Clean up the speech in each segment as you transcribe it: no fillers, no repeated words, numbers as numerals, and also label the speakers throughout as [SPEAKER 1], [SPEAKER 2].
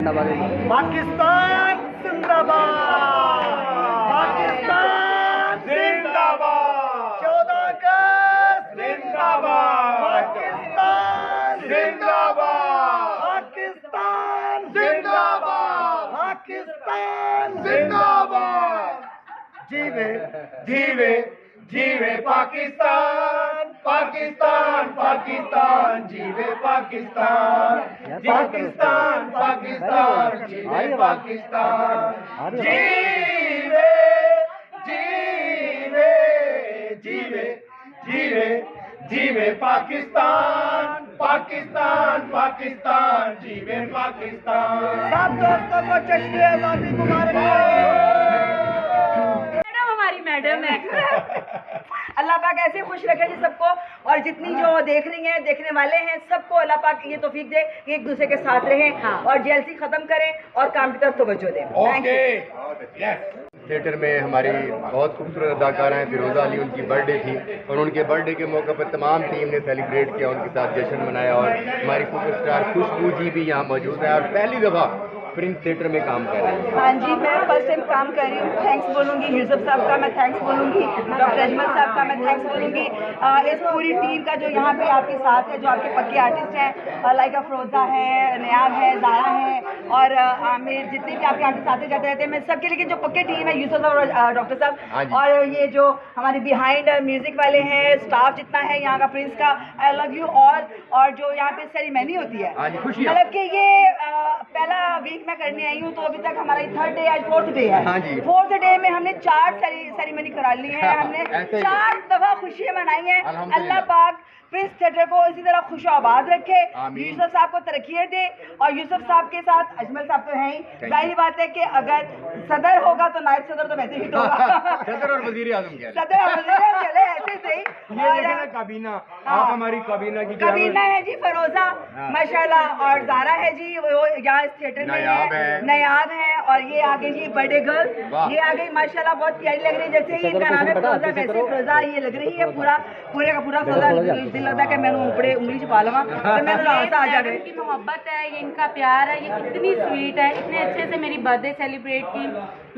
[SPEAKER 1] पाकिस्तान जिंदाबाद, पाकिस्तान जिंदाबाद, 14 अगस्त जिंदाबाद, पाकिस्तान जिंदाबाद, पाकिस्तान जिंदाबाद, पाकिस्तान जिंदाबाद। जीवे जीवे जीवे पाकिस्तान, पाकिस्तान पाकिस्तान, जीवे पाकिस्तान, पाकिस्तान पाकिस्तान, जीवे पाकिस्तान, जीवे जीवे जीवे जीवे जीवे पाकिस्तान, पाकिस्तान पाकिस्तान, जीवे पाकिस्तान। सब दोस्तों को जश्न आज़ादी मुबारक।
[SPEAKER 2] मैडम है अल्लाह पाक ऐसे खुश रखे जी सबको, और जितनी जो देख रही हैं देखने वाले हैं सबको अल्लाह पाक ये तौफीक दे कि एक दूसरे के साथ रहें और जेलसी खत्म करें और काम की तरफ तवज्जो दें।
[SPEAKER 3] थिएटर में हमारी बहुत खूबसूरत अदाकारा हैं फिरोज़ा अली, उनकी बर्थडे थी और उनके बर्थडे के मौके पर तमाम टीम ने सेलिब्रेट किया, उनके साथ जश्न मनाया और हमारी सुपरस्टार खुशबू जी भी यहाँ मौजूद है और पहली दफ़ा प्रिंस थिएटर में काम कर रहे हैं।
[SPEAKER 2] हाँ जी, मैं फर्स्ट टाइम काम कर रही हूँ। थैंक्स बोलूँगी यूसुफ साहब का, मैं थैंक्स बोलूँगी डॉक्टर अजमल साहब का, मैं थैंक्स बोलूँगी इस पूरी टीम का जो यहाँ पे आपके साथ है, जो आपके पक्के आर्टिस्ट हैं, लाइक फिरोज़ा है, नयाब है, ज़ारा है और आमिर, जितने भी आपके आर्टिस्ट आते जाते रहते हैं, मैं सबके लिए जो पक्के टीम है यूसुफ साहब और डॉक्टर साहब, और ये जो हमारे बिहाइंड म्यूजिक वाले हैं, स्टाफ जितना है यहाँ का प्रिंस का, आई लव यू ऑल। और जो यहाँ पे सेरेमनी होती है, मतलब कि ये पहला वीक मैं करने आई हूँ, तो अभी तक हमारा 3rd डे, आज 4th डे है। 4th डे में हमने 4 सेरेमनी करा ली है, हमने 4 दफा खुशियाँ मनाई हैं। अल्लाह पाक प्रिंस थिएटर को इसी तरह खुशआबाद रखे, यूसुफ साहब को तरक्की दे, और यूसुफ साहब के साथ अजमल साहब तो हैं ही, जाहिर बात है कि अगर सदर होगा तो नायब सदर तो वैसे ही होगा।
[SPEAKER 3] सदर और वजीर आजम
[SPEAKER 2] सदर और वजीर आजम चले ऐसे सही।
[SPEAKER 3] ये काबीना, आप हमारी काबीना की
[SPEAKER 2] काबीना है जी फिरोज़ा माशाल्लाह, और ज़ारा है जी, वो यहाँ इस थिएटर में नयाब है, और ये आगे जी बर्थडे गर्ल, ये आगे माशाल्लाह बहुत प्यारी लग रही है, जैसे ही इनका नाम है फिरोज़ा वैसे फिरोज़ा ये लग रही है, पूरे का पूरा फिरोज़ा। लगता है कि मैंने ऊपरे उंगली छुपा लवा तो मैंने रास्ता आ जाए।
[SPEAKER 4] इनकी मोहब्बत है, ये इनका प्यार है, ये इतनी स्वीट है, इतने अच्छे से मेरी बर्थडे सेलिब्रेट की।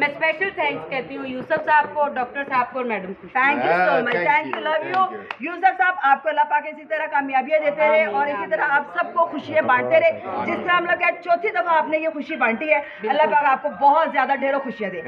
[SPEAKER 4] मैं स्पेशल थैंक्स कहती हूँ यूसुफ साहब को, डॉक्टर साहब को और मैडम को।
[SPEAKER 2] Thank you so much, thank you, love you Yusuf साहब। आपको अल्लाह पाक इसी तरह कामयाबियाँ देते रहे और इसी तरह आप सबको खुशियाँ बांटते रहे, जिस तरह हम लोग आज 4थी दफा आपने ये खुशी बांटी है। अल्लाह पाक आपको बहुत ज्यादा ढेरों खुशियाँ दे।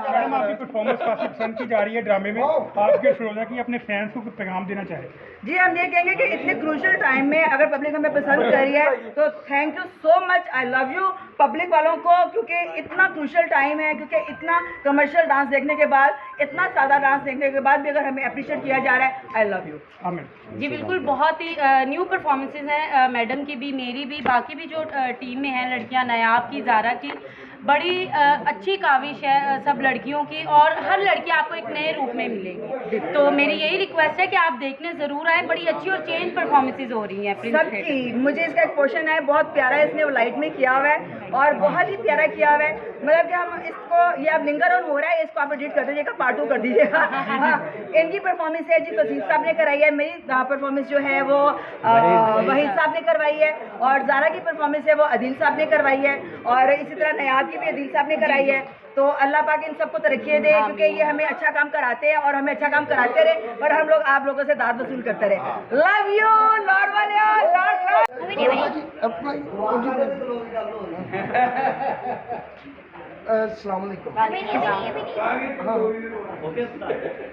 [SPEAKER 5] मैडम आपकी परफॉर्मेंस काफी पसंद की जा रही है ड्रामे में, आपके फिरोज़ा की अपने फैंस को कुछ पैगाम देना चाहे?
[SPEAKER 2] जी, हम ये कहेंगे कि इतने क्रूशियल टाइम में अगर पब्लिक हमें पसंद कर रही है तो thank you so much, I love you public वालों को, क्योंकि इतना क्रूशियल टाइम है, क्योंकि इतना कमर्शियल डांस देखने के बाद, इतना सादा डांस देखने के बाद भी अगर हमें अप्रिशिएट किया जा रहा है, आई लव यू।
[SPEAKER 4] जी बिल्कुल, बहुत ही न्यू परफॉर्मेंसेज हैं मैडम की भी, मेरी भी, बाकी भी जो टीम में हैं लड़कियां, नयाब की, ज़ारा की, बड़ी अच्छी काविश है सब लड़कियों की, और हर लड़की आपको एक नए रूप में मिलेगी। तो मेरी यही रिक्वेस्ट है कि आप देखने ज़रूर आए, बड़ी अच्छी और चेंज परफॉर्मेंसेज हो रही हैं सबकी।
[SPEAKER 2] मुझे इसका एक पोर्शन है बहुत प्यारा, इसने वो लाइट में किया हुआ है और बहुत ही प्यारा किया हुआ है, मतलब कि हम इसको, ये अब लिंगर ऑन हो रहा है, इसको आप एडिट कर दीजिएगा, पार्ट 2 कर दीजिएगा। हाँ, इनकी परफॉर्मेंस है जी तसीफ साहब ने कराई है, मेरी परफॉर्मेंस जो है वो वहीद साहब ने करवाई है, और ज़ारा की परफॉर्मेंस है वो अदील साहब ने करवाई है, और इसी तरह नयाब की भी अदील साहब ने कराई है। तो अल्लाह पाक इन सबको तरक्की दे, क्योंकि ये हमें अच्छा काम कराते हैं और हमें अच्छा काम कराते रहे, और हम लोग आप लोगों से दाद वसूल करते रहे। Love you normal.
[SPEAKER 1] अस्सलाम वालेकुम।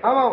[SPEAKER 1] हाँ